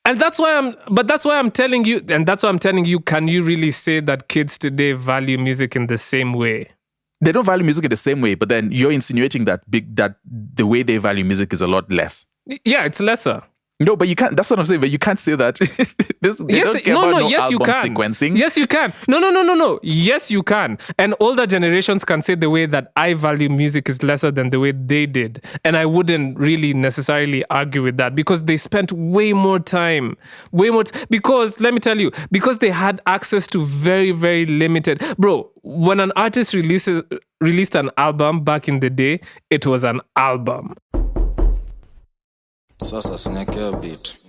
And that's why I'm telling you, can you really say that kids today value music in the same way? They don't value music in the same way, but then you're insinuating that the way they value music is a lot less. Yeah, it's lesser. No, but you can't. That's what I'm saying. But you can't say that. Yes, you can. Sequencing. Yes, you can. No. Yes, you can. And older generations can say the way that I value music is lesser than the way they did. And I wouldn't really necessarily argue with that because they spent way more time. Because, let me tell you, because they had access to very, very limited... Bro, when an artist released an album back in the day, it was an album. Sasa snake a beat.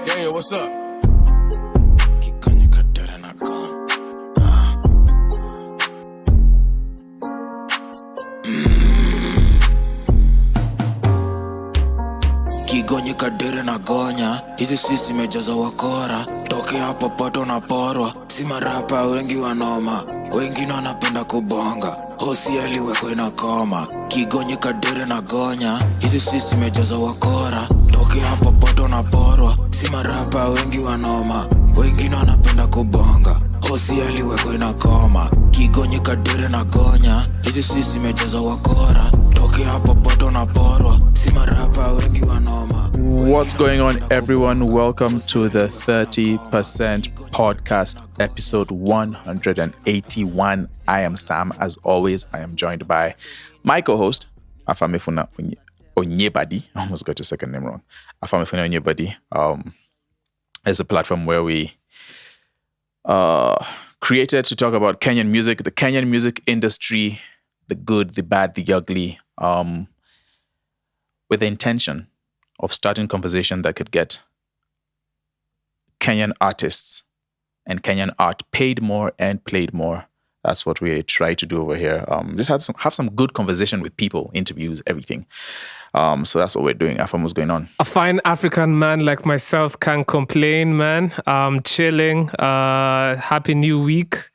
Yeah, what's up? Kigonyi kadere na gon. Kigonyi kadere na gonya. Hizi sisi mejaza wakora. Toke hapa pato na porwa. Si marapa wengi wanoma. Wengine wanapenda kubonga. Hosi aliwekwa inakoma. Kigonyi kadere na gonya. Hizi sisi mejaza wakora. Toke hapa pato na porwa. Si marapa wengi wanoma. Wengine wanapenda kubonga. Hosi aliwekwa inakoma. Kigonyi kadere na gonya. Hizi sisi mejaza wakora. Toke hapa pato na porwa. Si marapa wengi wanoma. What's going on, everyone? Welcome to the 30% podcast, episode 181. I am Sam. As always, I am joined by my co-host, Afamefuna Onyebadi. I almost got your second name wrong. Afamefuna Onyebadi. It's a platform where we created to talk about Kenyan music, the Kenyan music industry, the good, the bad, the ugly, with the intention of starting conversation that could get Kenyan artists and Kenyan art paid more and played more. That's what we try to do over here. Just have some good conversation with people, interviews, everything. So that's what we're doing. Afam, what's going on? A fine African man like myself can't complain, man. Chilling. Happy new week.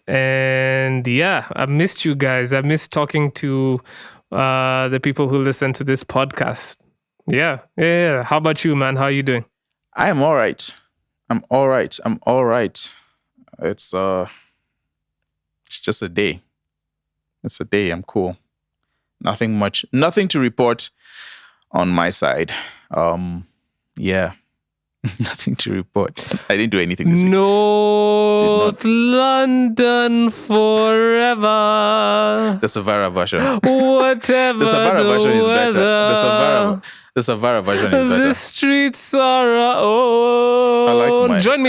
And yeah, I missed you guys. I missed talking to the people who listen to this podcast. Yeah. How about you, man? How are you doing? I am all right. I'm all right. It's just a day. It's a day. I'm cool. Nothing to report on my side. Yeah. Nothing to report. I didn't do anything this week. North London forever. The Savara version. Whatever the Savara version is better. The Savara version is better. The streets are I like mine. Join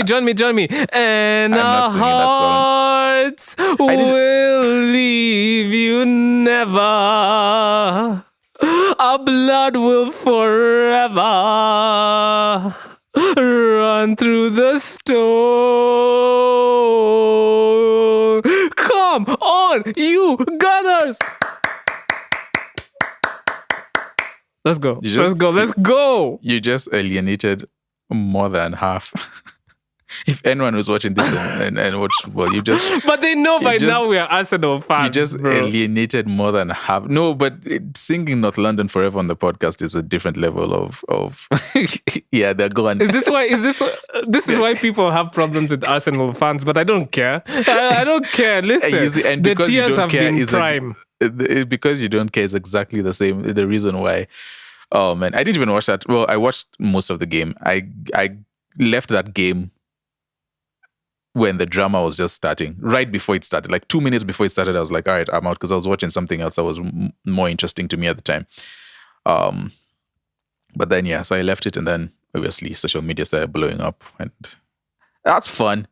me. And our hearts will leave you never. Our blood will forever run through the stone. Come on, you Gunners! Let's go. Let's go. You just alienated more than half. If anyone was watching this and watch football, you just... But they know by now we are Arsenal fans. You just alienated more than half. No, but singing North London Forever on the podcast is a different level of yeah, they're gone. This is why people have problems with Arsenal fans, but I don't care. I don't care. Listen, and the tears have been prime. Because you don't care is exactly the same. The reason why. Oh man, I didn't even watch that. Well, I watched most of the game. I left that game when the drama was just starting, right before it started, like 2 minutes before it started. I was like, all right, I'm out, because I was watching something else that was more interesting to me at the time. But then, yeah, so I left it, and then obviously social media started blowing up, and that's fun.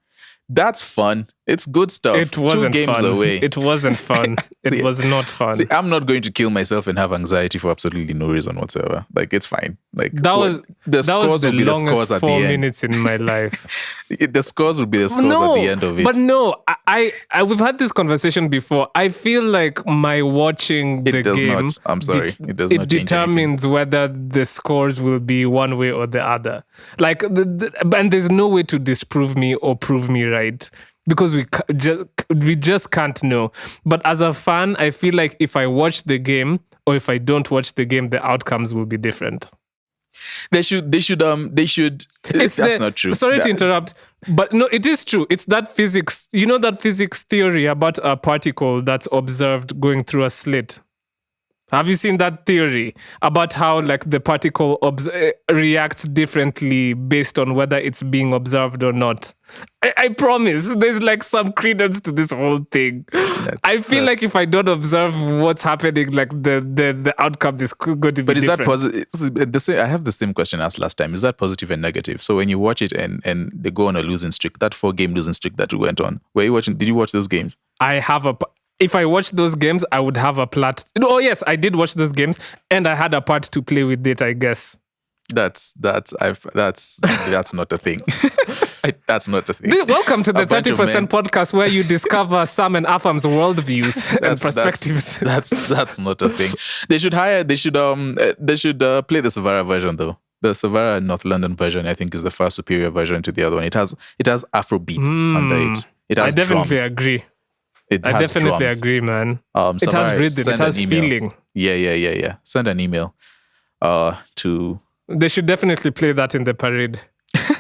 It's good stuff. It wasn't 2 games fun. away. It wasn't fun. It was not fun. See, I'm not going to kill myself and have anxiety for absolutely no reason whatsoever. Like, it's fine. Like that was the longest 4 minutes in my life. The scores will be the scores at the end of it. But no, I we've had this conversation before. I feel like my watching the game. I'm sorry. It does not change determines anything. whether the scores will be one way or the other. Like, and there's no way to disprove me or prove me right. Because we just can't know. But as a fan, I feel like if I watch the game or if I don't watch the game, the outcomes will be different. They should. That's not true. Sorry to interrupt, but no, it is true. It's that physics. You know that physics theory about a particle that's observed going through a slit. Have you seen that theory about how like the particle reacts differently based on whether it's being observed or not? I promise there's like some credence to this whole thing. I feel like if I don't observe what's happening, like the outcome is going to be But is different. that positive? I have the same question as last time. Is that positive and negative? So when you watch it and they go on a losing streak, that 4-game losing streak that we went on, were you watching? Did you watch those games? If I watched those games, I would have a plot. Oh yes, I did watch those games, and I had a part to play with it, I guess. That's not a thing. That's not a thing. Welcome to the 30% podcast, where you discover Sam and Afam's worldviews and perspectives. That's not a thing. They should play the Savara version though. The Savara North London version, I think, is the far superior version to the other one. It has Afro beats under it. It has I definitely drums. agree. I definitely agree, man. It has rhythm. It has feeling. Yeah. Send an email to. They should definitely play that in the parade.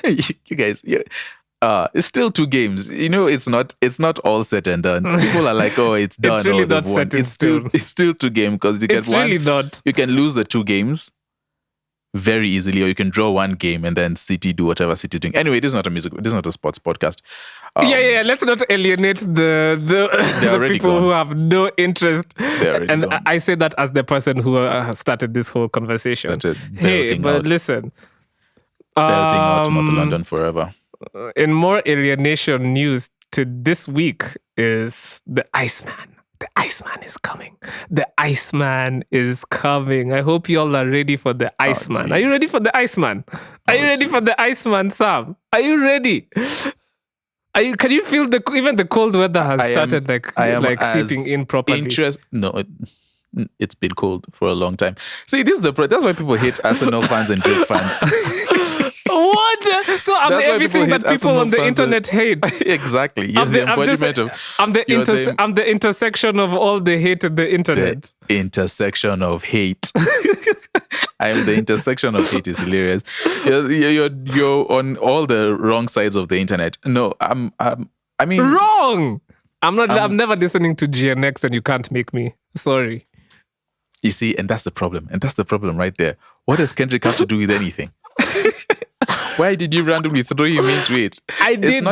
You guys, it's still 2 games. You know, it's not all said and done. People are like, oh, it's done. It's really not set in stone. It's still 2 games because you can really not. You can lose the 2 games very easily, or you can draw 1 game and then City do whatever City is doing. Anyway, this is not a sports podcast. Let's not alienate the people who have no interest. And gone. I say that as the person who started this whole conversation. Listen. Belting out North London forever. In more alienation news to this week is the Iceman. The Iceman is coming. The Iceman is coming. I hope you all are ready for the Iceman. Are you ready for the Iceman? Are you ready for the Iceman, Sam? Are you ready? Can you feel even the cold weather has started seeping in properly? No, it's been cold for a long time. See, that's why people hate Arsenal fans and Drake fans. What? So I'm everything that people on the internet hate. Exactly. You're the embodiment of. I'm the intersection of all the hate in the internet. The intersection of hate. I am the intersection of hate is hilarious. You're on all the wrong sides of the internet. No, I mean wrong. I'm not. I'm never listening to GNX, and you can't make me. Sorry. You see, and that's the problem. And that's the problem right there. What does Kendrick have to do with anything? Why did you randomly throw him into it? I did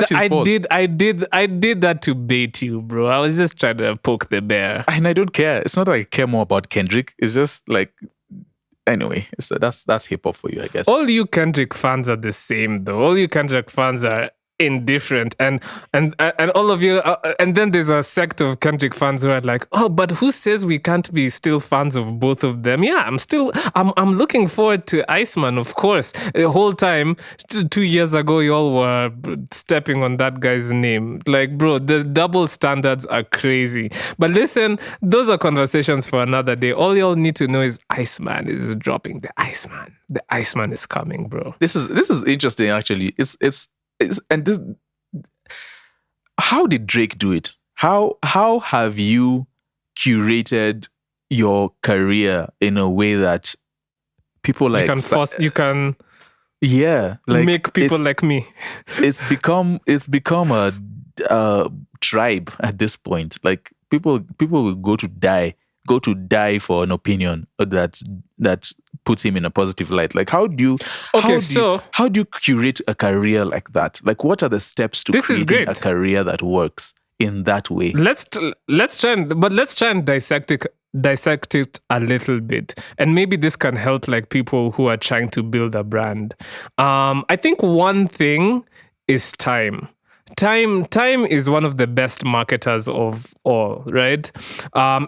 that to bait you, bro. I was just trying to poke the bear. And I don't care. It's not like I care more about Kendrick. It's just like, anyway. So that's hip hop for you, I guess. All you Kendrick fans are the same, though. All you Kendrick fans are indifferent, and all of you, and then there's a sect of Kendrick fans who are like, oh, but who says we can't be still fans of both of them? Yeah, I'm looking forward to Iceman, of course. The whole time 2 years ago, y'all were stepping on that guy's name. Like, bro, the double standards are crazy. But listen, those are conversations for another day. All y'all need to know is Iceman is dropping. The Iceman is coming, bro. This is interesting, actually. How did Drake do it? How have you curated your career in a way that people like you can make people like me? It's become a tribe at this point. Like people will go to die for an opinion that puts him in a positive light. Like how do you curate a career like that? Like what are the steps to creating a career that works in that way? Let's try and dissect it a little bit, and maybe this can help like people who are trying to build a brand. I think one thing is time. Time is one of the best marketers of all, right?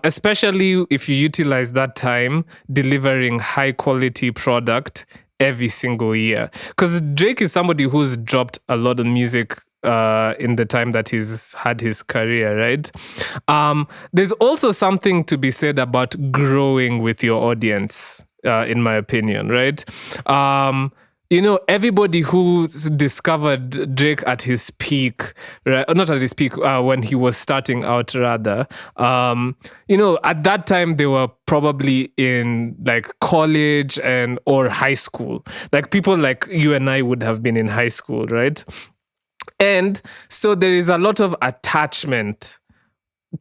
Especially if you utilize that time delivering high quality product every single year. Because Drake is somebody who's dropped a lot of music in the time that he's had his career, right? There's also something to be said about growing with your audience, in my opinion, right? everybody who discovered Drake at his peak, right? Not at his peak, when he was starting out, rather, at that time they were probably in like college or high school. Like people like you and I would have been in high school, right? And so there is a lot of attachment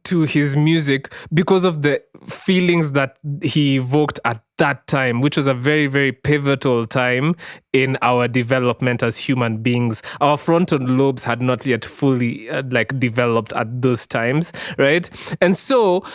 to his music because of the feelings that he evoked at that time, which was a very, very pivotal time in our development as human beings. Our frontal lobes had not yet fully developed at those times, right? And so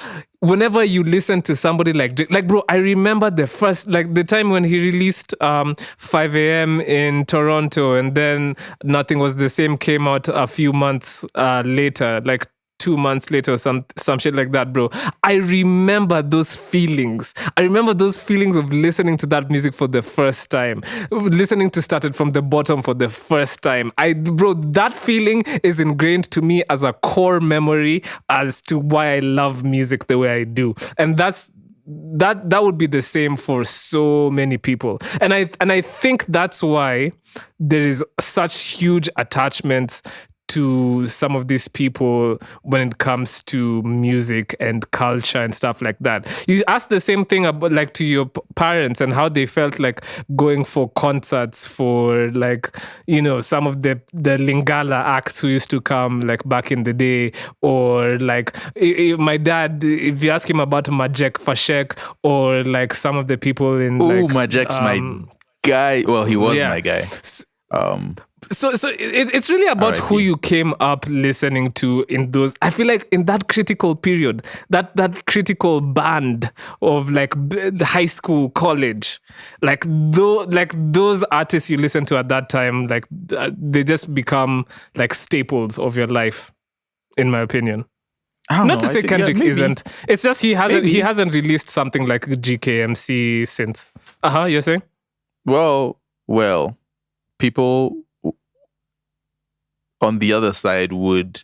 whenever you listen to somebody like Drake, like bro, I remember the time when he released 5 a.m. in Toronto, and then Nothing Was the Same came out a few months later, like 2 months later or some shit like that, bro. I remember those feelings. I remember those feelings of listening to that music for the first time, listening to Started From the Bottom for the first time. Bro, that feeling is ingrained to me as a core memory as to why I love music the way I do. And that would be the same for so many people. And I think that's why there is such huge attachment to some of these people when it comes to music and culture and stuff like that. You ask the same thing about like to your parents and how they felt like going for concerts for like, some of the Lingala acts who used to come like back in the day, or like my dad, if you ask him about Majek Fashek or like some of the people in Majek's my guy. Well, he was my guy. So it's really about who you came up listening to in those. I feel like in that critical period, that critical band of like the high school, college, like those artists you listen to at that time, like they just become like staples of your life, in my opinion. Not to say Kendrick isn't. It's just he hasn't released something like GKMC since. You're saying? Well, people on the other side would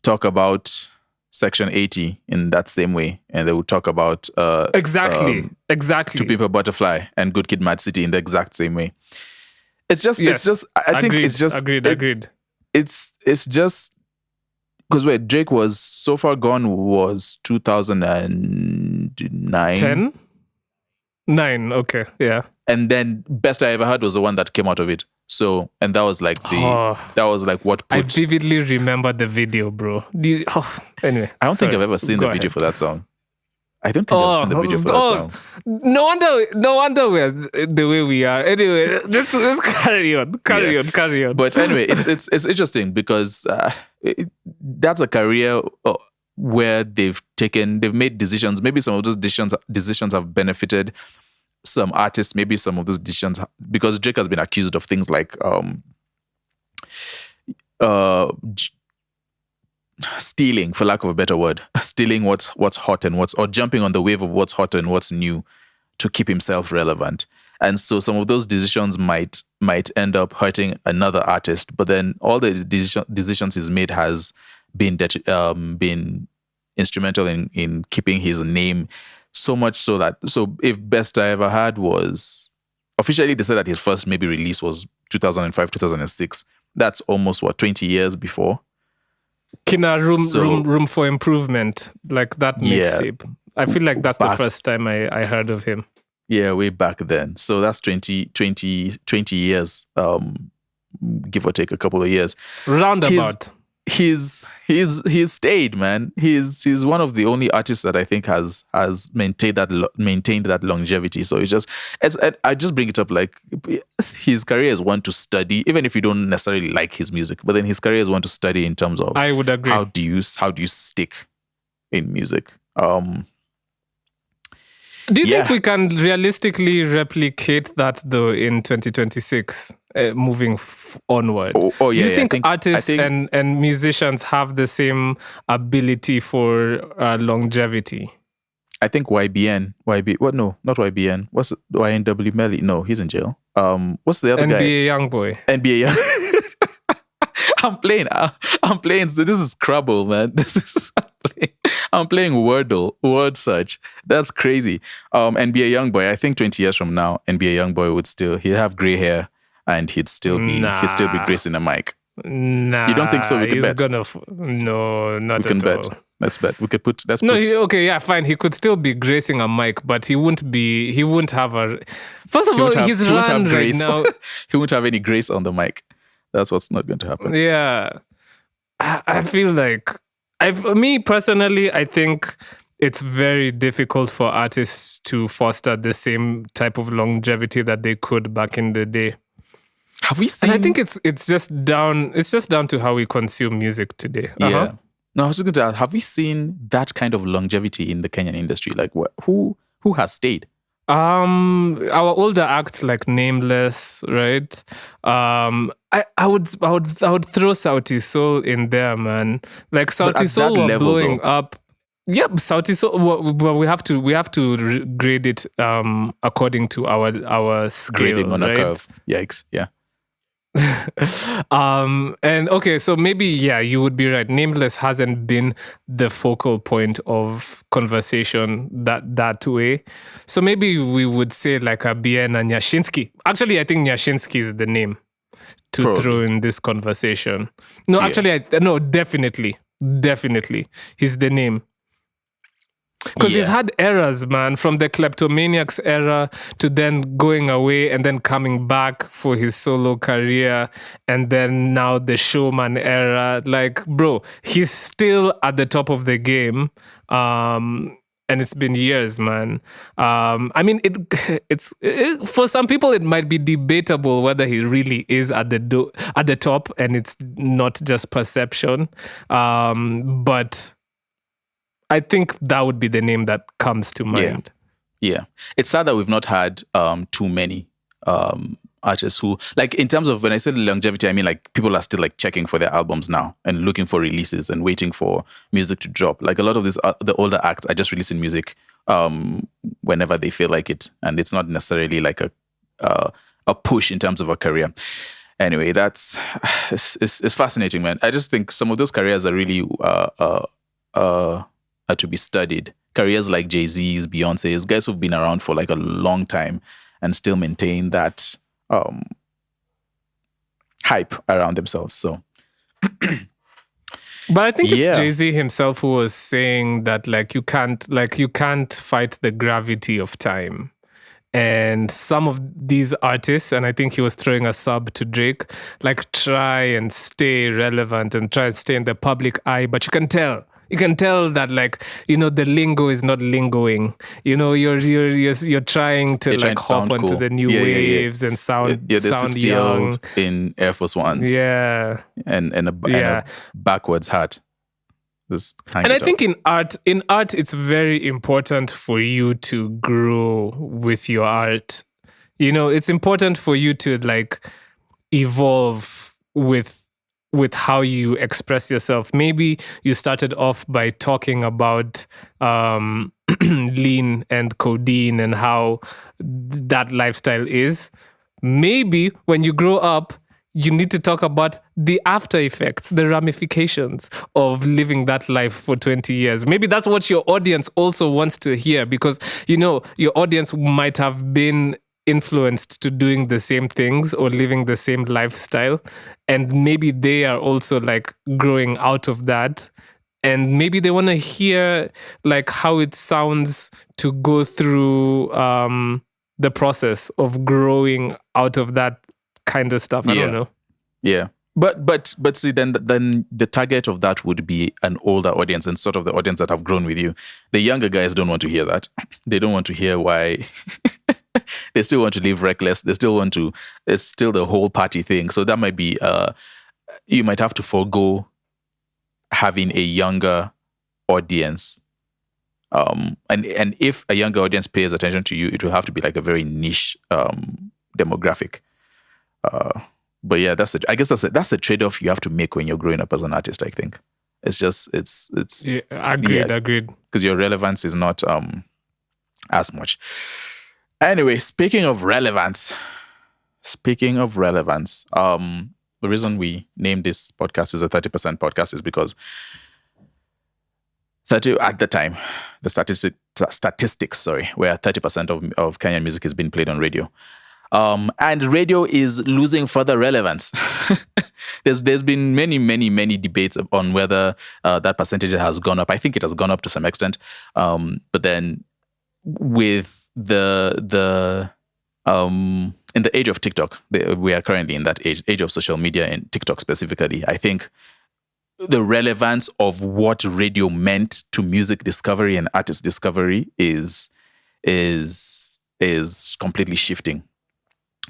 talk about Section 80 in that same way, and they would talk about exactly To Pimp a Butterfly and Good Kid, Mad City in the exact same way. It's just I think it's just agreed. It's just because where Drake was So Far Gone was 2009. 10? 9, okay, yeah. And then Best I Ever Had was the one that came out of it. So, and that was like what I vividly remember the video, bro. Anyway. I don't think I've ever seen the video for that song. I don't think I've seen the video for that song. No wonder we're the way we are. Anyway, let's carry on. Carry on. But anyway, it's interesting because that's a career where they've made decisions. Maybe some of those decisions have benefited some artists. Maybe some of those decisions, because Drake has been accused of things like stealing, for lack of a better word, stealing what's hot and or jumping on the wave of what's hot and what's new to keep himself relevant. And so some of those decisions might end up hurting another artist, but then all the decisions he's made has been instrumental in keeping his name, so much so if Best I Ever Had was officially, they said that his first maybe release was 2005, 2006. That's almost 20 years before. Kina room for improvement, like that mixtape. I feel like that's the first time I heard of him. Yeah, way back then. So that's 20 years, give or take a couple of years. Roundabout. He's stayed, man. He's one of the only artists that I think has maintained that longevity. So I just bring it up, like his career is one to study, even if you don't necessarily like his music. But then his career is one to study in terms of, I would agree, how do you stick in music. Do you think we can realistically replicate that though in 2026, moving onward? Oh yeah. Do you think artists and musicians have the same ability for longevity? I think YBN. No, not YBN. What's YNW Melly? No, he's in jail. What's the other guy? NBA Youngboy. NBA Young. I'm playing. So this is Scrabble, man. I'm playing Wordle, word search. That's crazy. And be a young boy. I think 20 years from now, and be a young boy he'd have gray hair and he'd still be gracing a mic. Nah, You don't think so? We can he's bet. No, not We can at bet. all. Let's bet. Okay, yeah, fine. He could still be gracing a mic, but he wouldn't have a. First of all, he's run right now. He won't have any grace on the mic. That's what's not going to happen. Yeah, I feel like me personally, I think it's very difficult for artists to foster the same type of longevity that they could back in the day. Have we seen? And I think it's just down to how we consume music today. Yeah. No, I was just going to ask, have we seen that kind of longevity in the Kenyan industry? Like, who has stayed? Our older acts like Nameless, right? I would throw Sauti Sol in there, man. Like Sauti Sol were blowing up. Yep, Sauti Sol. Well, we have to grade it according to our scale, Grading on right? a curve. Yikes! Yeah. And okay, so maybe you would be right. Nameless hasn't been the focal point of conversation that way. So maybe we would say like a Bien and Nyashinsky. Actually, I think Nyashinsky is the name to throw in this conversation. No, actually, definitely, he's the name. Because he's had eras, man, from the Kleptomaniacs era to then going away and then coming back for his solo career, and then now the Showman era. Like, bro, he's still at the top of the game. And it's been years, man. I mean, it's for some people it might be debatable whether he really is at the top, and it's not just perception. But I think that would be the name that comes to mind. Yeah. It's sad that we've not had too many artists who, like, in terms of when I said longevity, I mean like people are still like checking for their albums now and looking for releases and waiting for music to drop. Like a lot of the older acts are just releasing music whenever they feel like it, and it's not necessarily like a push in terms of a career. Anyway, it's fascinating, man. I just think some of those careers are really are to be studied. Careers like Jay-Z's, Beyonce's, guys who've been around for like a long time and still maintain that hype around themselves. So, but I think it's Jay-Z himself who was saying that like you can't fight the gravity of time. And some of these artists, and I think he was throwing a sub to Drake, like try and stay relevant and try and stay in the public eye, but you can tell that, like, you know, the lingo is not lingoing. You know, you're trying to hop onto cool. The new waves and sound young in Air Force Ones. Yeah, and a backwards hat. And I think in art, it's very important for you to grow with your art. You know, it's important for you to like evolve with how you express yourself. Maybe you started off by talking about lean and codeine and how that lifestyle is. Maybe when you grow up, you need to talk about the after effects, the ramifications of living that life for 20 years. Maybe that's what your audience also wants to hear, because, you know, your audience might have been influenced to doing the same things or living the same lifestyle, and maybe they are also like growing out of that, and maybe they want to hear like how it sounds to go through the process of growing out of that kind of stuff. I don't know. Yeah. But see, then the target of that would be an older audience and sort of the audience that have grown with you. The younger guys don't want to hear that. They don't want to hear why. They still want to live reckless. They still want to. It's still the whole party thing. So that might be. You might have to forego having a younger audience. And if a younger audience pays attention to you, it will have to be like a very niche demographic. But yeah, I guess that's a trade-off you have to make when you're growing up as an artist. I think it's yeah, agreed. Because your relevance is not as much. Anyway, speaking of relevance, the reason we named this podcast is a 30% podcast is because 30 at the time, the statistics, where 30% of Kenyan music is being played on radio. And radio is losing further relevance. There's been many debates on whether that percentage has gone up. I think it has gone up to some extent. But then with the in the age of TikTok, we are currently in that age of social media and TikTok specifically. I think the relevance of what radio meant to music discovery and artist discovery is completely shifting.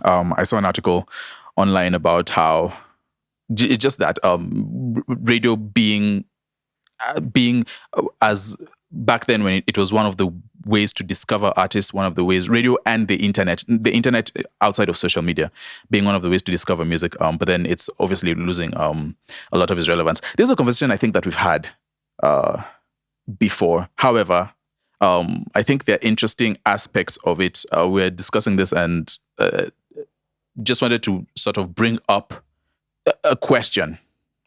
I saw an article online about how it's just that radio being as back then when it was one of the ways to discover artists, one of the ways, radio and the internet outside of social media being one of the ways to discover music. But then it's obviously losing a lot of its relevance. This is a conversation I think that we've had before. However, I think there are interesting aspects of it. We're discussing this and just wanted to sort of bring up a question,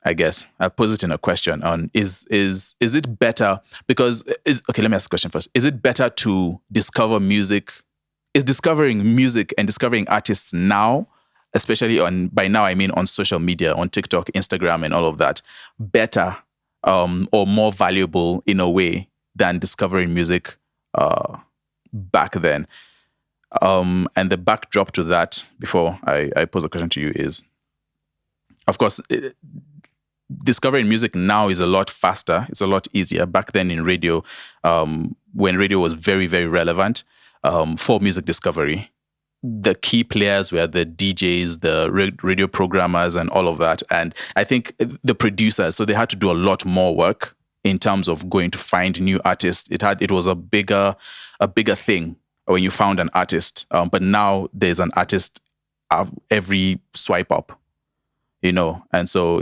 I guess. I'll pose it in a question on is it better because okay, let me ask the question first. Is it better to discover music? Is discovering music and discovering artists now, especially by now I mean on social media, on TikTok, Instagram, and all of that, better or more valuable in a way than discovering music back then? And the backdrop to that, before I pose a question to you, is, of course, discovering music now is a lot faster. It's a lot easier. Back then in radio, when radio was very, very relevant for music discovery, the key players were the DJs, the radio programmers, and all of that. And I think the producers, so they had to do a lot more work in terms of going to find new artists. It was a bigger thing when you found an artist. But now there's an artist every swipe up, and so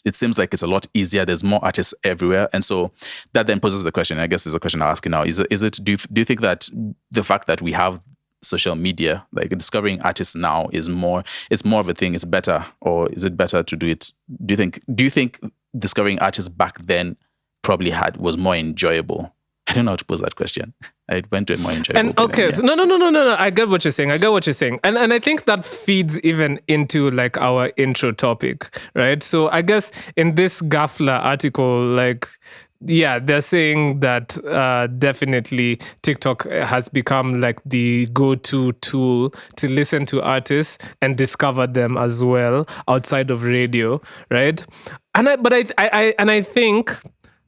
it seems like it's a lot easier. There's more artists everywhere. And so that then poses the question, I guess is a question I'll ask you now. Do you think that the fact that we have social media, like discovering artists now it's more of a thing, it's better, or is it better to do it? Do you think discovering artists back then probably was more enjoyable? I don't know how to pose that question. I went to a more enjoyable. And okay, yeah. So no. I get what you're saying. And I think that feeds even into like our intro topic, right? So I guess in this Gafla article, like, yeah, they're saying that definitely TikTok has become like the go-to tool to listen to artists and discover them as well outside of radio, right? But I think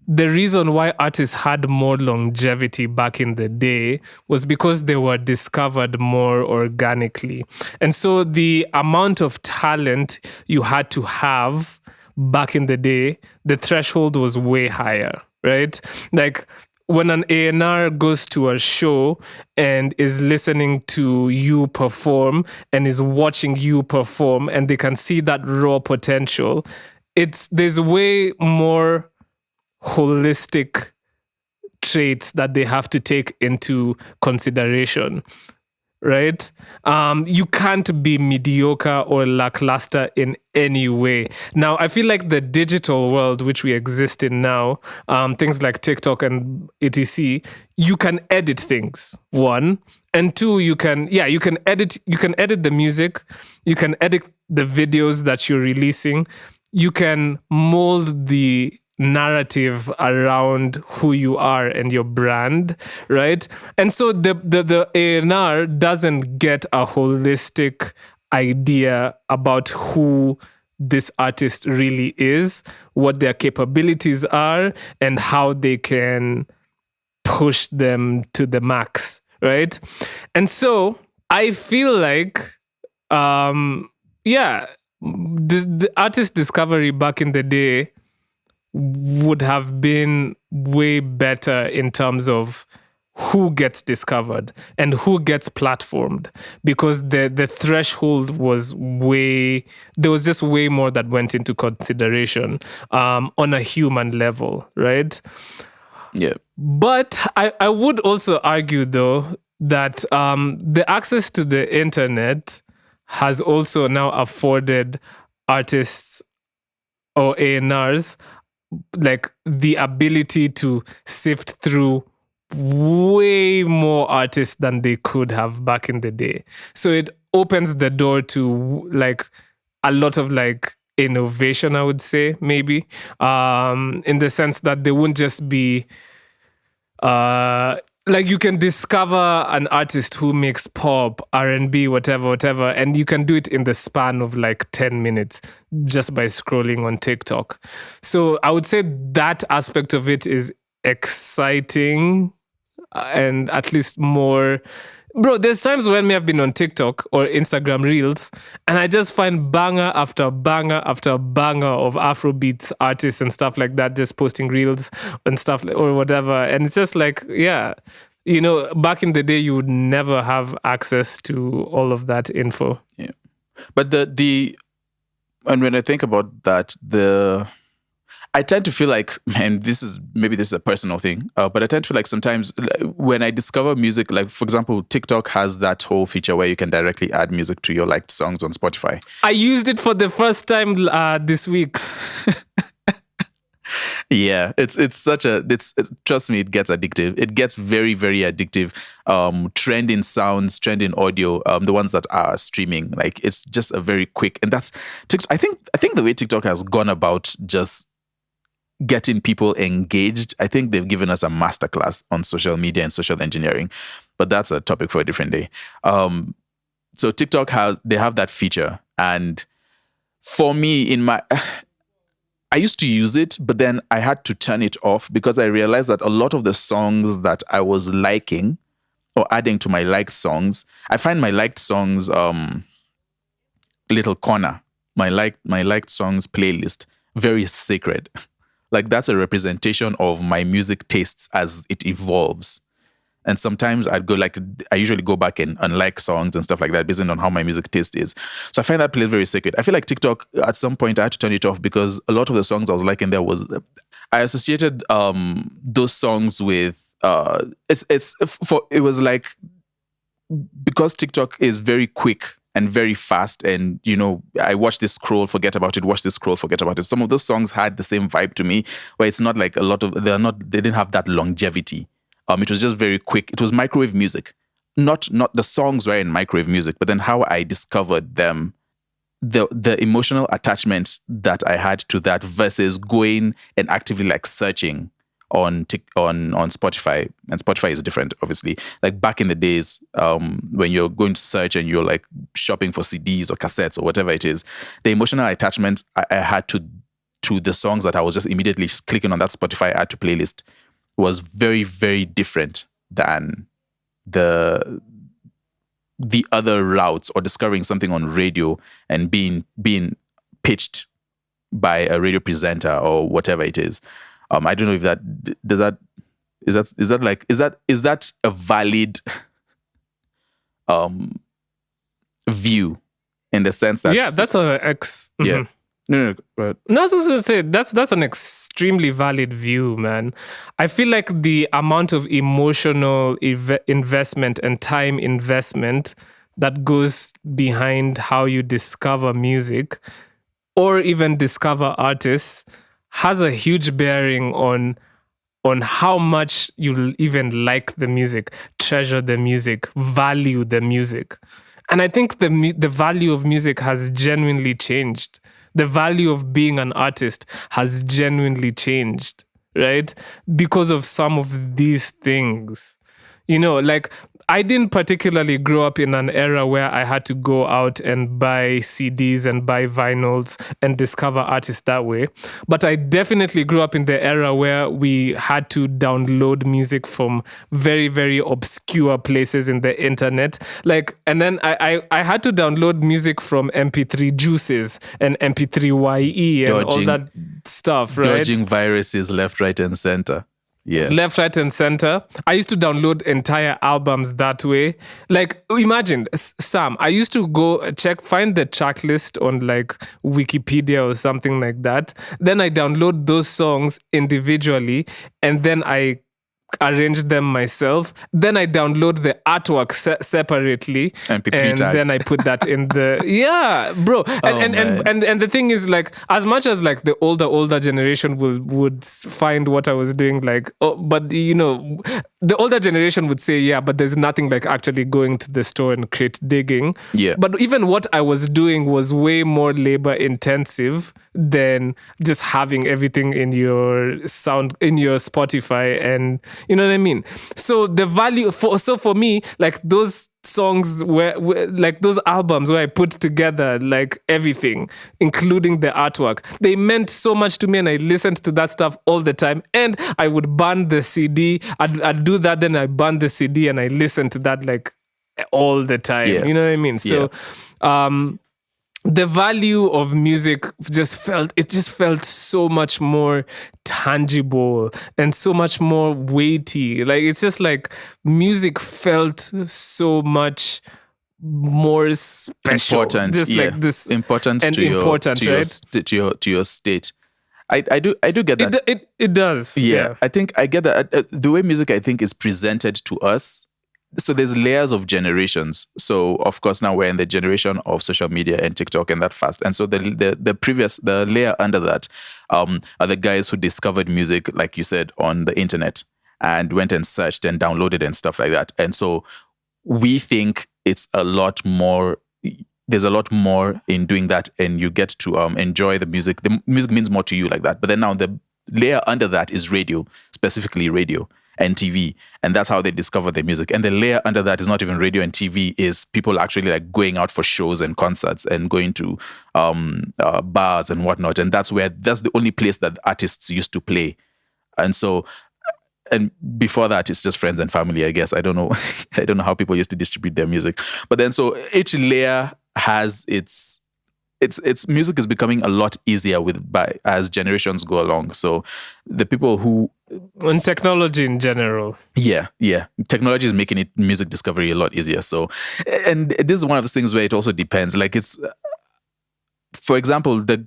the reason why artists had more longevity back in the day was because they were discovered more organically. And so the amount of talent you had to have back in the day, the threshold was way higher, right? Like when an A&R goes to a show and is listening to you perform and is watching you perform and they can see that raw potential, there's way more holistic traits that they have to take into consideration, right? You can't be mediocre or lackluster in any way. Now, I feel like the digital world which we exist in now, things like TikTok and etc., you can edit things, one. And two, you can edit the music, you can edit the videos that you're releasing, you can mold the narrative around who you are and your brand, right? And so the A&R doesn't get a holistic idea about who this artist really is, what their capabilities are, and how they can push them to the max, right? And so I feel like, the artist discovery back in the day would have been way better in terms of who gets discovered and who gets platformed, because the threshold was there was just way more that went into consideration on a human level, right? Yeah. But I would also argue though that the access to the internet has also now afforded artists or A&Rs like the ability to sift through way more artists than they could have back in the day. So it opens the door to like a lot of like innovation, I would say, maybe, in the sense that they won't just be like you can discover an artist who makes pop, R&B, whatever, and you can do it in the span of like 10 minutes just by scrolling on TikTok. So I would say that aspect of it is exciting and at least more. Bro, there's times when me have been on TikTok or Instagram Reels and I just find banger after banger after banger of Afrobeats artists and stuff like that, just posting Reels and stuff or whatever. And it's just like, yeah, you know, back in the day, you would never have access to all of that info. Yeah. But and when I think about that, I tend to feel like, and this is a personal thing, but I tend to feel like sometimes when I discover music, like for example, TikTok has that whole feature where you can directly add music to your liked songs on Spotify. I used it for the first time this week. Yeah, trust me, it gets addictive. It gets very, very addictive. Trending sounds, trending audio, the ones that are streaming, like it's just a very quick, and that's TikTok. I think the way TikTok has gone about just getting people engaged, I think they've given us a masterclass on social media and social engineering, but that's a topic for a different day. So TikTok they have that feature, and for me, I used to use it, but then I had to turn it off because I realized that a lot of the songs that I was liking or adding to my liked songs, I find my liked songs little corner, my liked songs playlist very sacred. Like that's a representation of my music tastes as it evolves. And sometimes I usually go back and unlike songs and stuff like that based on how my music taste is. So I find that place very sacred. I feel like TikTok, at some point I had to turn it off because a lot of the songs I was liking there I associated those songs with, it was like, because TikTok is very quick and very fast, and you know, I watch this scroll, forget about it, watch this scroll, forget about it. Some of those songs had the same vibe to me, where it's not like they didn't have that longevity. It was just very quick. It was microwave music. Not the songs were in microwave music, but then how I discovered them, the emotional attachment that I had to that versus going and actively like searching on Spotify, and Spotify is different, obviously. Like back in the days, when you're going to search and you're like shopping for CDs or cassettes or whatever it is, the emotional attachment I had to the songs that I was just immediately clicking on that Spotify add to playlist was very, very different than the other routes, or discovering something on radio and being pitched by a radio presenter or whatever it is. I don't know if is that a valid view, in the sense that that's yeah. No, but no, I was just gonna say that's an extremely valid view, man. I feel like the amount of emotional investment and time investment that goes behind how you discover music or even discover artists has a huge bearing on how much you even like the music, treasure the music, value the music. And I think the value of music has genuinely changed. The value of being an artist has genuinely changed, right? Because of some of these things. You know, like I didn't particularly grow up in an era where I had to go out and buy CDs and buy vinyls and discover artists that way. But I definitely grew up in the era where we had to download music from very, very obscure places in the internet. Like, and then I had to download music from MP3 Juices and MP3YE and all that stuff, right? Dodging viruses left, right, and center. Yeah. Left, right, and center. I used to download entire albums that way. Like, imagine, Sam, I used to go find the track list on like Wikipedia or something like that. Then I download those songs individually, and then I arrange them myself. Then I download the artwork separately, MP3 and tag. then I put that in the bro. And the thing is, like, as much as like the older generation would find what I was doing like, but the older generation would say, but there's nothing like actually going to the store and crate digging. Yeah. But even what I was doing was way more labor intensive than just having everything in your Spotify, and you know what I mean. So the value for me, like those songs where like those albums where I put together like everything, including the artwork, they meant so much to me, and I listened to that stuff all the time. And I would burn the CD. I'd do that, then I burn the CD and I listen to that like all the time. Yeah. You know what I mean? So the value of music just felt so much more tangible and so much more weighty. Like, it's just like music felt so much more special, important, just like this important and to important, your, right? to your state. I do get that. It does. Yeah, I think I get that. The way music, I think, is presented to us. So there's layers of generations. So of course now we're in the generation of social media and TikTok and that fast. And so the layer under that are the guys who discovered music, like you said, on the internet and went and searched and downloaded and stuff like that. And so we think it's a lot more. There's a lot more in doing that, and you get to enjoy the music. The music means more to you like that. But then now the layer under that is radio, specifically radio and TV, and that's how they discover the music. And the layer under that is not even radio and TV, is people actually like going out for shows and concerts and going to bars and whatnot. And that's the only place that artists used to play. And so, and before that, it's just friends and family, I guess. I don't know. I don't know how people used to distribute their music. But then so each layer has its music is becoming a lot easier as generations go along. So the people who, and technology in general. Yeah. Technology is making music discovery a lot easier. So, and this is one of the things where it also depends. Like, it's, for example, the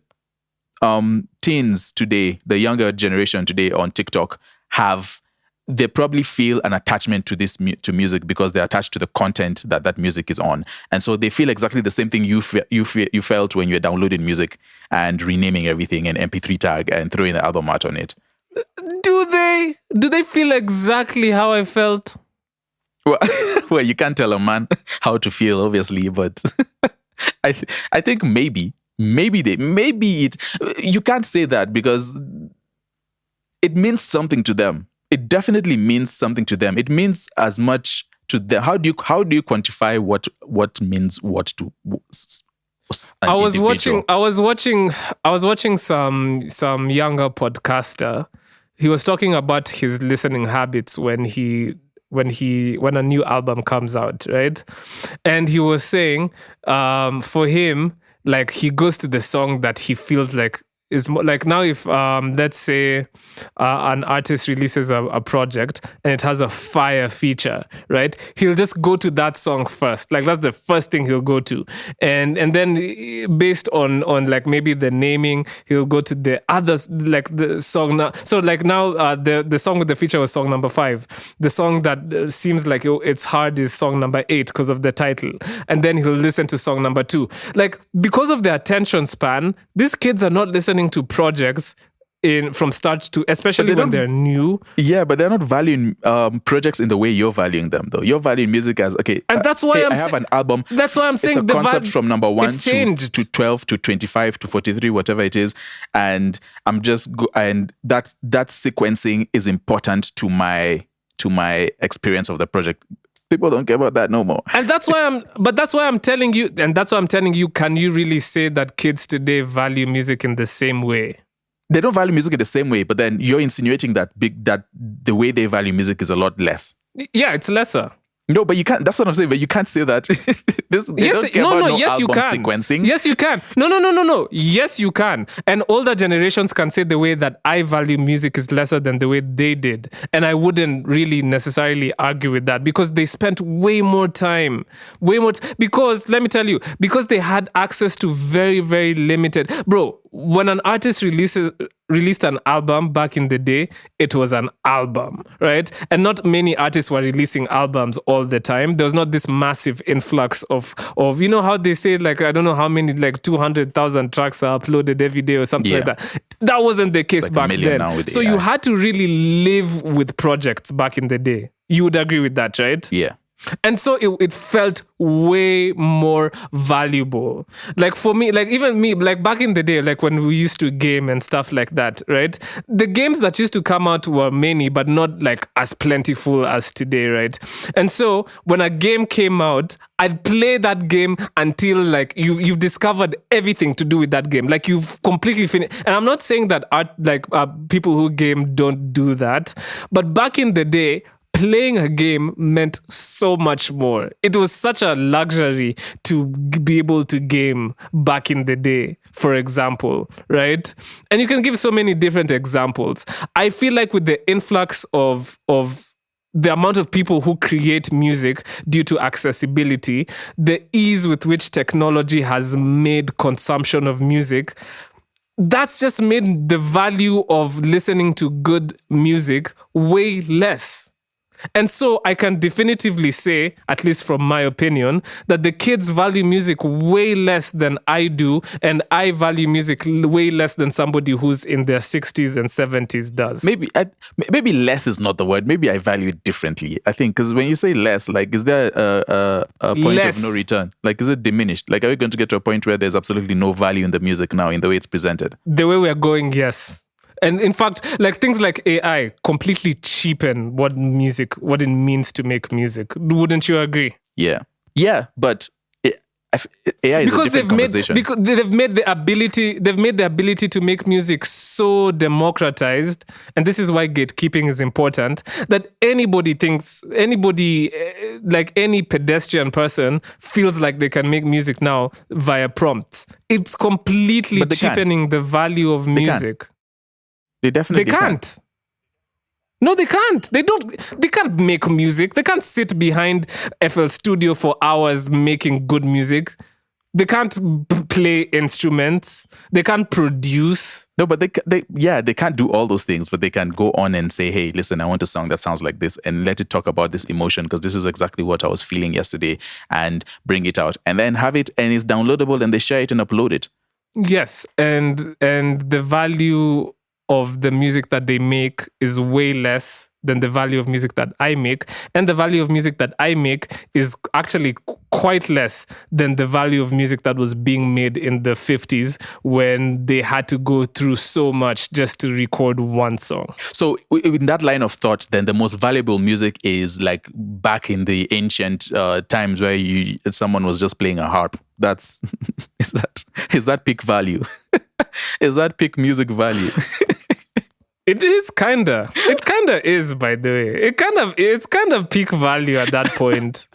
teens today, the younger generation today on TikTok they probably feel an attachment to music because they're attached to the content that music is on. And so they feel exactly the same thing you felt when you were downloading music and renaming everything an MP3 tag and throwing the album art on it. Do they feel exactly how I felt? Well, you can't tell a man how to feel, obviously, but I think maybe you can't say that because it means something to them. It definitely means something to them. It means as much to them. How do you quantify what means what to an I was individual? watching some younger podcaster. He was talking about his listening habits when a new album comes out, right? And he was saying, for him, like, he goes to the song that he feels like is more, like, now if let's say an artist releases a project and it has a fire feature, right? He'll just go to that song first. Like, that's the first thing he'll go to, and then based on like maybe the naming, he'll go to the others, like the song now. So like now the song with the feature was song number 5. The song that seems like it's hard is song number 8 because of the title, and then he'll listen to song number 2. Like, because of the attention span, these kids are not listening to projects from start to, especially when they're new. Yeah, but they're not valuing projects in the way you're valuing them, though. You're valuing music as, okay, and that's why I have an album. That's why I'm saying it's a concept from number 1 to 12 to 25 to 43, whatever it is, and I'm just and that sequencing is important to my experience of the project. People don't care about that no more. And that's why I'm telling you, can you really say that kids today value music in the same way? They don't value music in the same way, but then you're insinuating that the way they value music is a lot less. Yeah, it's lesser. No, but you can't. That's what I'm saying. But you can't say that. Yes, you can. Sequencing. Yes, you can. No. Yes, you can. And older generations can say the way that I value music is lesser than the way they did. And I wouldn't really necessarily argue with that because they spent way more time. Because, let me tell you, because they had access to very, very limited. Bro, when an artist releases released an album back in the day, it was an album, right? And not many artists were releasing albums all the time. There was not this massive influx of you know how they say, like, I don't know how many, like 200,000 tracks are uploaded every day or something like that. That wasn't the case back then. So you had to really live with projects back in the day. You would agree with that, right? Yeah. And so it felt way more valuable. Like for me, like even me, like back in the day, like when we used to game and stuff like that, right? The games that used to come out were many, but not like as plentiful as today, right? And so when a game came out, I'd play that game until like you've discovered everything to do with that game. Like you've completely finished. And I'm not saying that people who game don't do that, but back in the day, playing a game meant so much more. It was such a luxury to be able to game back in the day, for example, right? And you can give so many different examples. I feel like with the influx of the amount of people who create music due to accessibility, the ease with which technology has made consumption of music, that's just made the value of listening to good music way less. And so I can definitively say, at least from my opinion, that the kids value music way less than I do, and I value music way less than somebody who's in their 60s and 70s does. Maybe less is not the word. Maybe I value it differently. I think because when you say less, like, is there a point of no return? Like, is it diminished? Like, are we going to get to a point where there's absolutely no value in the music now in the way it's presented? The way we're going, yes. And in fact, like things like AI completely cheapen what it means to make music. Wouldn't you agree? Yeah. Yeah, but AI is a different conversation. Because they've made the ability to make music so democratized, and this is why gatekeeping is important, that like any pedestrian person feels like they can make music now via prompts. It's completely cheapening the value of music. They definitely can't. No, they can't. They can't make music. They can't sit behind FL Studio for hours making good music. They can't play instruments. They can't produce. No, but they can't do all those things, but they can go on and say, hey, listen, I want a song that sounds like this, and let it talk about this emotion because this is exactly what I was feeling yesterday, and bring it out and then have it, and it's downloadable, and they share it and upload it. Yes, and the value of the music that they make is way less than the value of music that I make. And the value of music that I make is actually quite less than the value of music that was being made in the 50s when they had to go through so much just to record one song. So in that line of thought, then the most valuable music is like back in the ancient times where someone was just playing a harp. Is that peak value? Is that peak music value? It kinda is, by the way. It's kind of peak value at that point.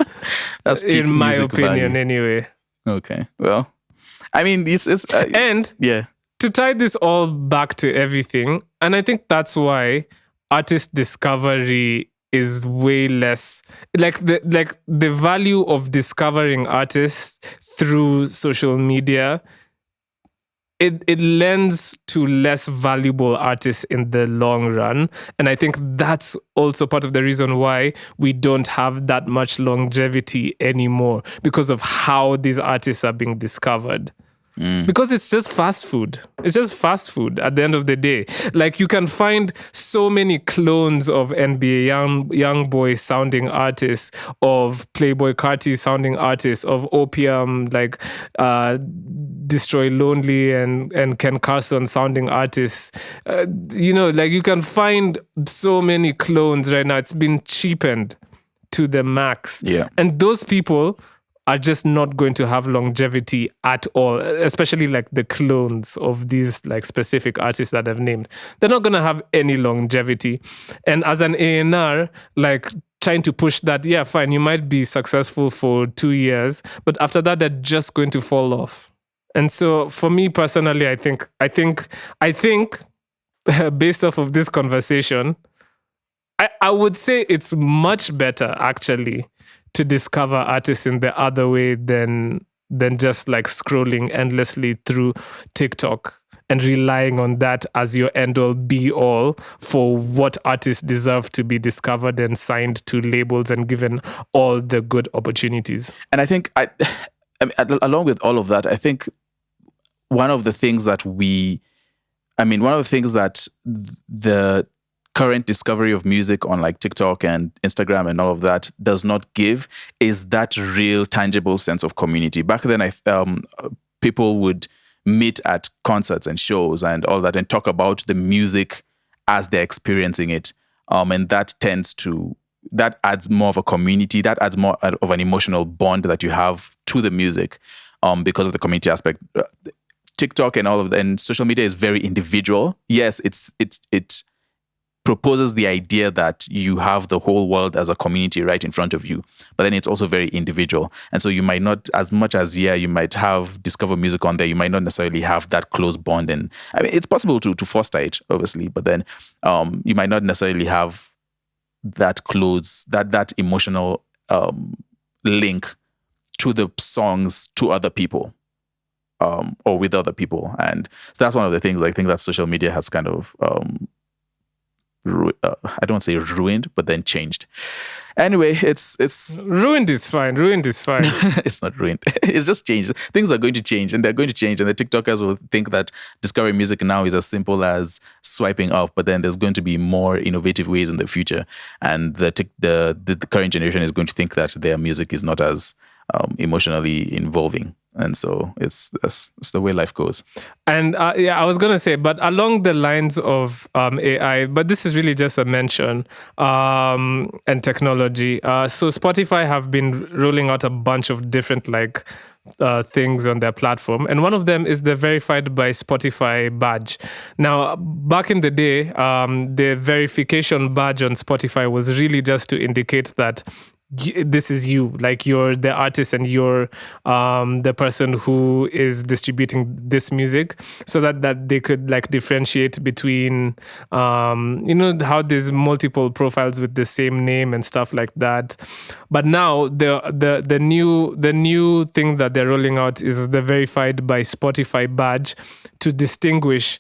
That's peak in my opinion, value. Anyway. Okay. Well, I mean, it's and yeah. To tie this all back to everything, and I think that's why artist discovery is way less, like the value of discovering artists through social media. It lends to less valuable artists in the long run. And I think that's also part of the reason why we don't have that much longevity anymore, because of how these artists are being discovered. Because it's just fast food. It's just fast food at the end of the day. Like, you can find so many clones of NBA young boy sounding artists, of Playboy Carti sounding artists, of Opium, like Destroy Lonely and Ken Carson sounding artists. Like, you can find so many clones right now. It's been cheapened to the max. Yeah. And those people are just not going to have longevity at all, especially like the clones of these like specific artists that I've named. They're not going to have any longevity. And as an A&R, like trying to push that, yeah, fine, you might be successful for 2 years, but after that, they're just going to fall off. And so for me personally, I think based off of this conversation, I would say it's much better actually to discover artists in the other way than just like scrolling endlessly through TikTok and relying on that as your end-all be-all for what artists deserve to be discovered and signed to labels and given all the good opportunities. And I think, I mean, along with all of that, I think one of the things that the current discovery of music on like TikTok and Instagram and all of that does not give is that real tangible sense of community. Back then, people would meet at concerts and shows and all that and talk about the music as they're experiencing it. And that adds more of a community, that adds more of an emotional bond that you have to the music because of the community aspect. TikTok and all of that, and social media is very individual. Yes, it proposes the idea that you have the whole world as a community right in front of you, but then it's also very individual. And so you might not, as much as you might have discover music on there, you might not necessarily have that close bond. And I mean, it's possible to foster it, obviously, but then you might not necessarily have that close, that emotional link to the songs to other people. Or with other people. And so that's one of the things I think that social media has kind of, I don't say ruined, but then changed. Anyway, it's ruined is fine. It's not ruined. It's just changed. Things are going to change, and they're going to change. And the TikTokers will think that discovering music now is as simple as swiping up, but then there's going to be more innovative ways in the future. And the current generation is going to think that their music is not as emotionally involving. And so it's the way life goes. And I was going to say, but along the lines of AI, but this is really just a mention, and technology. So Spotify have been rolling out a bunch of different things on their platform. And one of them is the verified by Spotify badge. Now, back in the day, the verification badge on Spotify was really just to indicate that this is you, like you're the artist and you're the person who is distributing this music, so that they could differentiate between how there's multiple profiles with the same name and stuff like that. But now the new thing that they're rolling out is the verified by Spotify badge, to distinguish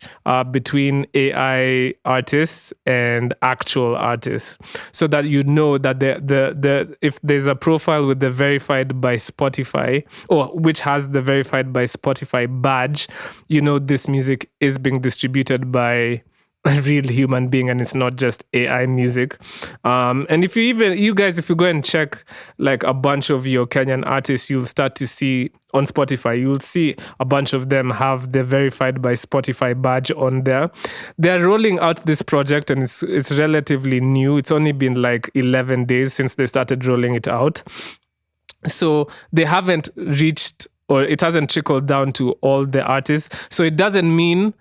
between AI artists and actual artists, so that you know that the if there's a profile with the verified by Spotify, or which has the verified by Spotify badge, this music is being distributed by a real human being and it's not just AI music. And if you go and check a bunch of your Kenyan artists, you'll start to see on Spotify, you'll see a bunch of them have the verified by Spotify badge on there. They're rolling out this project and it's relatively new. It's only been 11 days since they started rolling it out. So they haven't reached, or it hasn't trickled down to all the artists. So it doesn't mean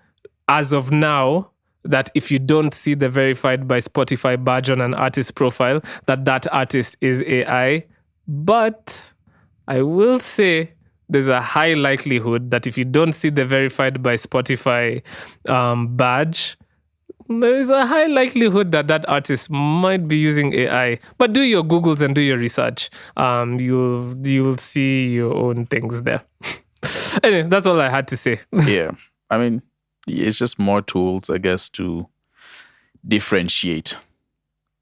as of now that if you don't see the verified by Spotify badge on an artist profile, that artist is AI. But I will say there's a high likelihood that if you don't see the verified by Spotify badge, there is a high likelihood that artist might be using AI. But do your Googles and do your research. You'll see your own things there. Anyway, that's all I had to say. Yeah. I mean, it's just more tools, I guess, to differentiate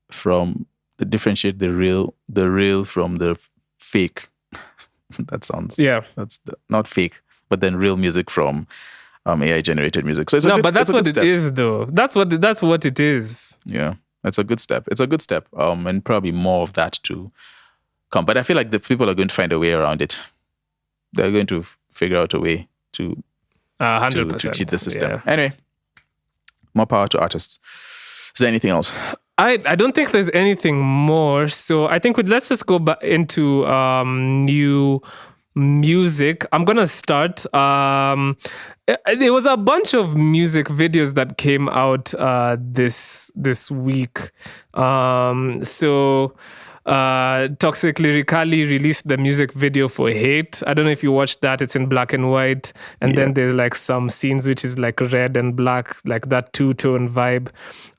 the real from the fake. That sounds, that's not fake, but then real music from AI generated music. So but that's what it is, though. That's what it is. Yeah, it's a good step. And probably more of that to come. But I feel like the people are going to find a way around it. They're going to figure out a way to 100%. to cheat the system. Yeah. Anyway, more power to artists. Is there anything else? I don't think there's anything more. So I think let's just go back into new music. I'm gonna start. There was a bunch of music videos that came out this week. So Toxic Lyrically released the music video for Hate. I don't know if you watched that. It's in black and white. And then there's like some scenes which is like red and black, like that two-tone vibe.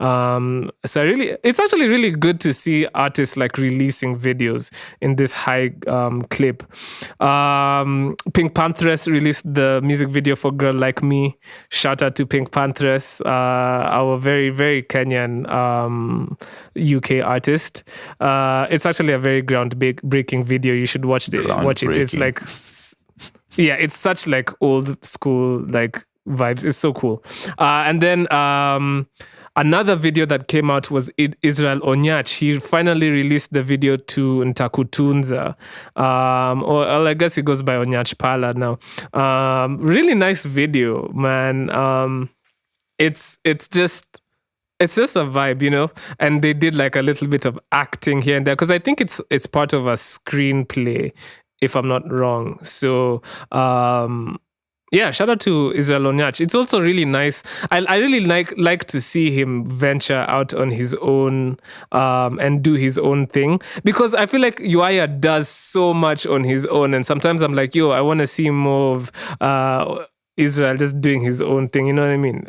So it's actually really good to see artists like releasing videos in this high clip. Pink Pantheress released the music video for Girl Like Me. Shout out to Pink Pantheress, our very, very Kenyan UK artist. It's actually a very groundbreaking video. You should watch it. It's like, it's such like old school like vibes. It's so cool. And then another video that came out was Israel Onyach. He finally released the video to Ntakutunza. Or I guess he goes by Onyach Pala now. Really nice video, man. It's just a vibe, you know? And they did like a little bit of acting here and there, because I think it's part of a screenplay, if I'm not wrong. So shout out to Israel Onyach. It's also really nice. I really like to see him venture out on his own and do his own thing, because I feel like Uaya does so much on his own, and sometimes I'm like, I want to see more of Israel just doing his own thing, you know what I mean?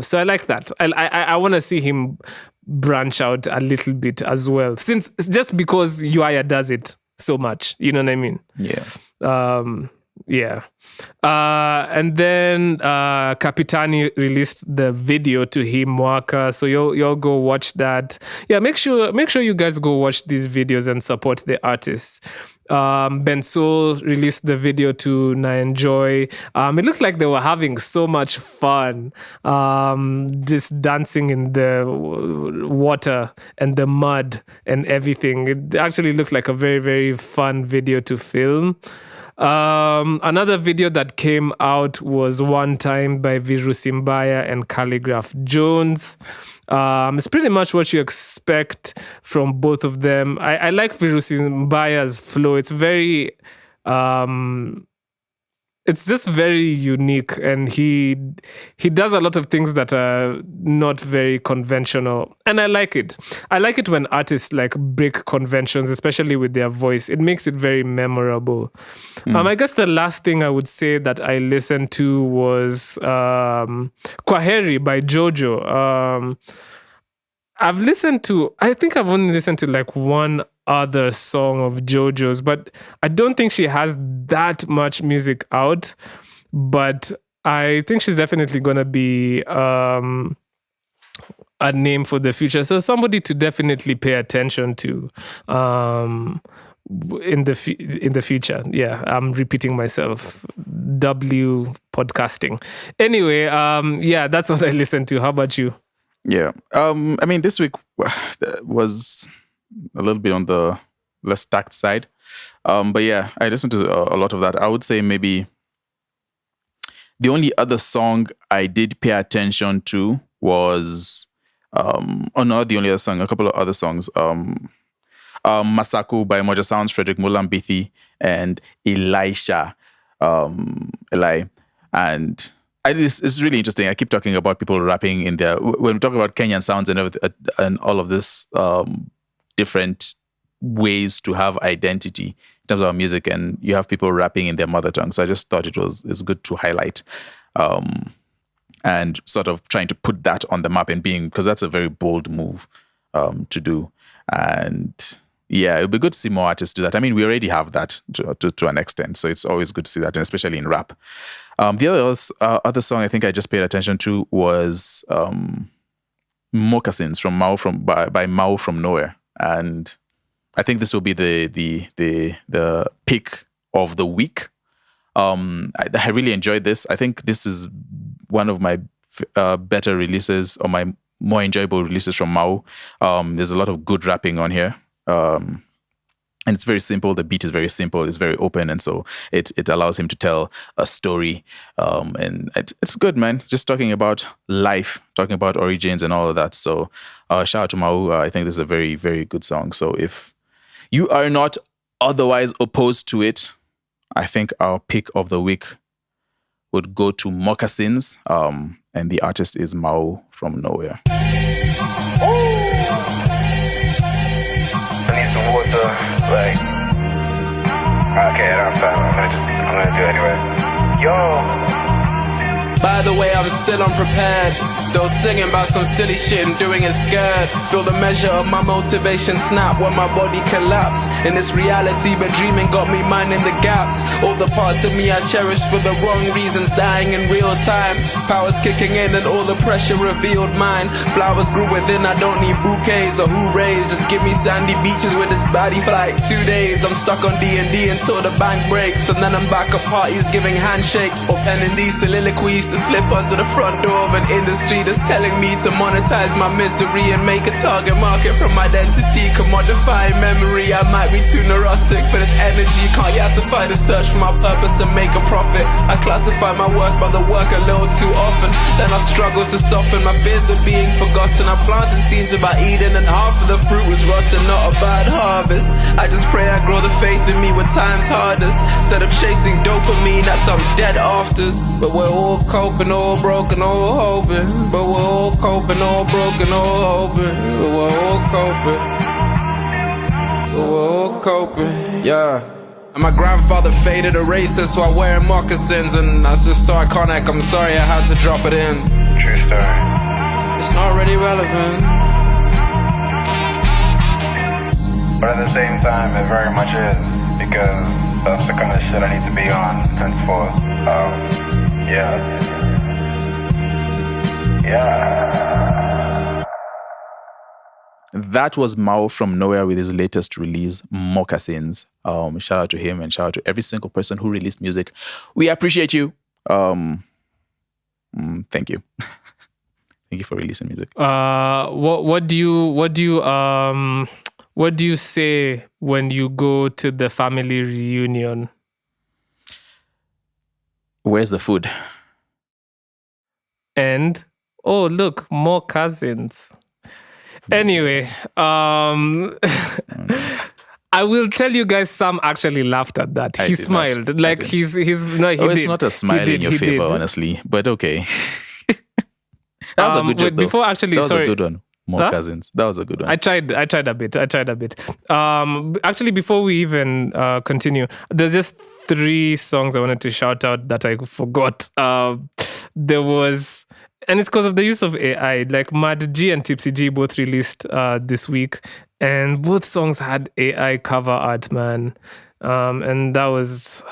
So I like that. I want to see him branch out a little bit as well, since just because Uaya does it so much, you know what I mean? Yeah. And then Kapitani released the video to him Waka, so you'll go watch that. Yeah, make sure you guys go watch these videos and support the artists. Ben Soul released the video to Na Enjoy. It looked like they were having so much fun, just dancing in the water and the mud and everything. It actually looked like a very, very fun video to film. Another video that came out was One Time by Virusimbaya and Calligraph Jones. It's pretty much what you expect from both of them. I like Virusimbaya's flow. It's very it's just very unique, and he does a lot of things that are not very conventional, and I like it. I like it when artists like break conventions, especially with their voice. It makes it very memorable. I guess the last thing I would say that I listened to was Kwaheri by Jojo. I think I've only listened to like one other song of Jojo's, but I don't think she has that much music out. But I think she's definitely gonna be a name for the future. So somebody to definitely pay attention to in the future. Yeah, I'm repeating myself. W podcasting. Anyway, that's what I listened to. How about you? Yeah. I mean, this week was a little bit on the less stacked side. But yeah, I listened to a lot of that. I would say maybe the only other song I did pay attention to was, not the only other song, a couple of other songs. Masaku by Moccasins, Frederick Mulambithi, and Elisha. Eli. And it's really interesting. I keep talking about people rapping in their, when we talk about Kenyan sounds and all of this different ways to have identity in terms of our music, and you have people rapping in their mother tongue. So I just thought it's good to highlight and sort of trying to put that on the map, and because that's a very bold move to do. And yeah, it would be good to see more artists do that. I mean, we already have that to an extent, so it's always good to see that, and especially in rap. The other song I think I just paid attention to was Moccasins by Mauru from Nowhere, and I think this will be the pick of the week. I really enjoyed this. I think this is one of my better releases, or my more enjoyable releases from Mauru. There's a lot of good rapping on here. And it's very simple. The beat is very simple. It's very open. And so it allows him to tell a story. And it's good, man. Just talking about life, talking about origins and all of that. So shout out to Mauru. I think this is a very, very good song. So if you are not otherwise opposed to it, I think our pick of the week would go to Moccasins. And the artist is Mauru from Nowhere. So, like, okay, I'm sorry. I'm gonna do it anyway. Yo. By the way, I'm still unprepared. Still singing about some silly shit and doing it scared. Feel the measure of my motivation snap when my body collapse. In this reality, but dreaming got me minding the gaps. All the parts of me I cherished for the wrong reasons, dying in real time. Powers kicking in and all the pressure revealed mine. Flowers grew within, I don't need bouquets or hoorays. Just give me sandy beaches with this body for like 2 days. I'm stuck on D&D until the bank breaks, and then I'm back at parties giving handshakes or penning these soliloquies to slip onto the front door of an industry that's telling me to monetize my misery and make a target market from identity, commodifying memory. I might be too neurotic for this energy. Can't yassify the search for my purpose and make a profit. I classify my worth by the work a little too often. Then I struggle to soften my fears of being forgotten. I planted seeds about Eden and half of the fruit was rotten, not a bad harvest. I just pray I grow the faith in me when time's hardest, instead of chasing dopamine at some dead afters. But we're all coping, all broken, all hoping. But we're all coping, all broken, all hoping. But we're all coping. But we're all coping, yeah. And my grandfather faded a racist while wearing moccasins, and that's just so iconic. I'm sorry I had to drop it in. True story. It's not really relevant, but at the same time, it very much is, because that's the kind of shit I need to be on henceforth. Yeah. That was Mao from Nowhere with his latest release, Moccasins. Shout out to him and shout out to every single person who released music. We appreciate you. Thank you. Thank you for releasing music. What do you say when you go to the family reunion? Where's the food? And oh, look, more cousins. Anyway, I will tell you guys, Sam actually laughed at that. He smiled. Not. Like he's no, he it's did. not a smile in your favor, honestly. But okay. That was a good joke, though. Before actually, that was sorry. a good one. More cousins. That was a good one. I tried a bit. Actually, before we even continue, there's just 3 songs I wanted to shout out that I forgot. There was, and it's because of the use of AI. Like Mad G and Tipsy G both released this week, and both songs had AI cover art, man. And that was,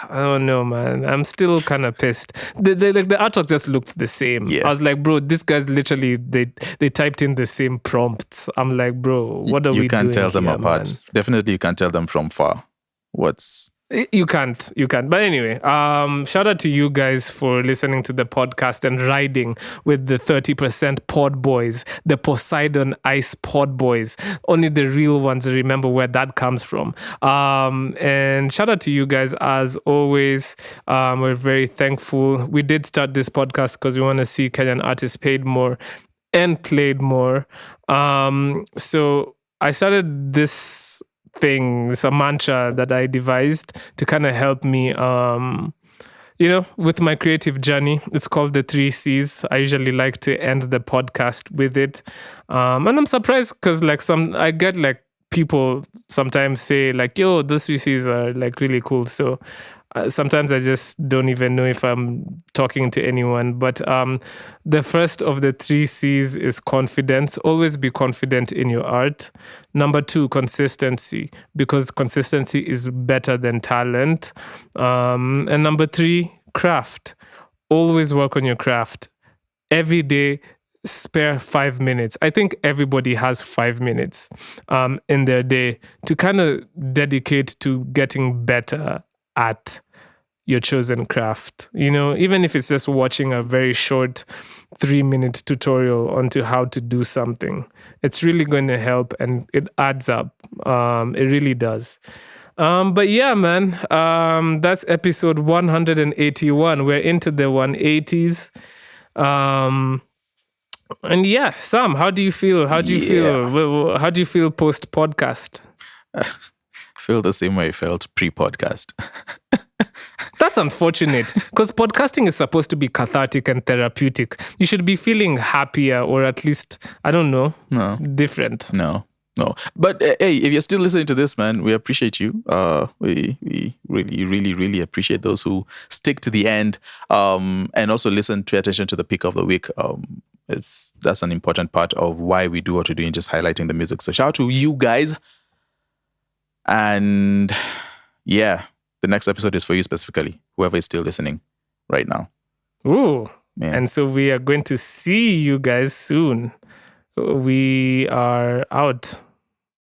I don't know, man. I'm still kind of pissed. The artwork just looked the same. Yeah. I was like, bro, this guy's literally, they typed in the same prompts. I'm like, bro, what are we doing? You can't tell them here, apart. man? Definitely you can't tell them from far. You can't. But anyway, shout out to you guys for listening to the podcast and riding with the 30% pod boys, the Poseidon Ice pod boys. Only the real ones remember where that comes from. And shout out to you guys as always. We're very thankful. We did start this podcast because we want to see Kenyan artists paid more and played more. So I started this thing, it's a mantra that I devised to kind of help me, with my creative journey. It's called the 3 C's. I usually like to end the podcast with it. And I'm surprised because I get like people sometimes say like, yo, those 3 C's are like really cool. So sometimes I just don't even know if I'm talking to anyone. But the first of the 3 C's is confidence. Always be confident in your art. Number 2, consistency, because consistency is better than talent. And number 3, craft. Always work on your craft. Every day, spare 5 minutes. I think everybody has 5 minutes in their day to kind of dedicate to getting better at your chosen craft. Even if it's just watching a very short 3-minute tutorial onto how to do something, it's really going to help and it adds up. It really does. But yeah, man, that's episode 181. We're into the 180s. And yeah, Sam, how do you feel? How do you feel? How do you feel post podcast? Feel the same way I felt pre-podcast. That's unfortunate because podcasting is supposed to be cathartic and therapeutic. You should be feeling happier, or at least, I don't know, No. different. No, No, but hey, if you're still listening to this, man, we appreciate you. We really, really, really appreciate those who stick to the end. And also pay attention to the pick of the week. That's an important part of why we do what we're doing, just highlighting the music. So shout out to you guys. And yeah, the next episode is for you specifically, whoever is still listening right now. Ooh. Yeah. And so we are going to see you guys soon. We are out.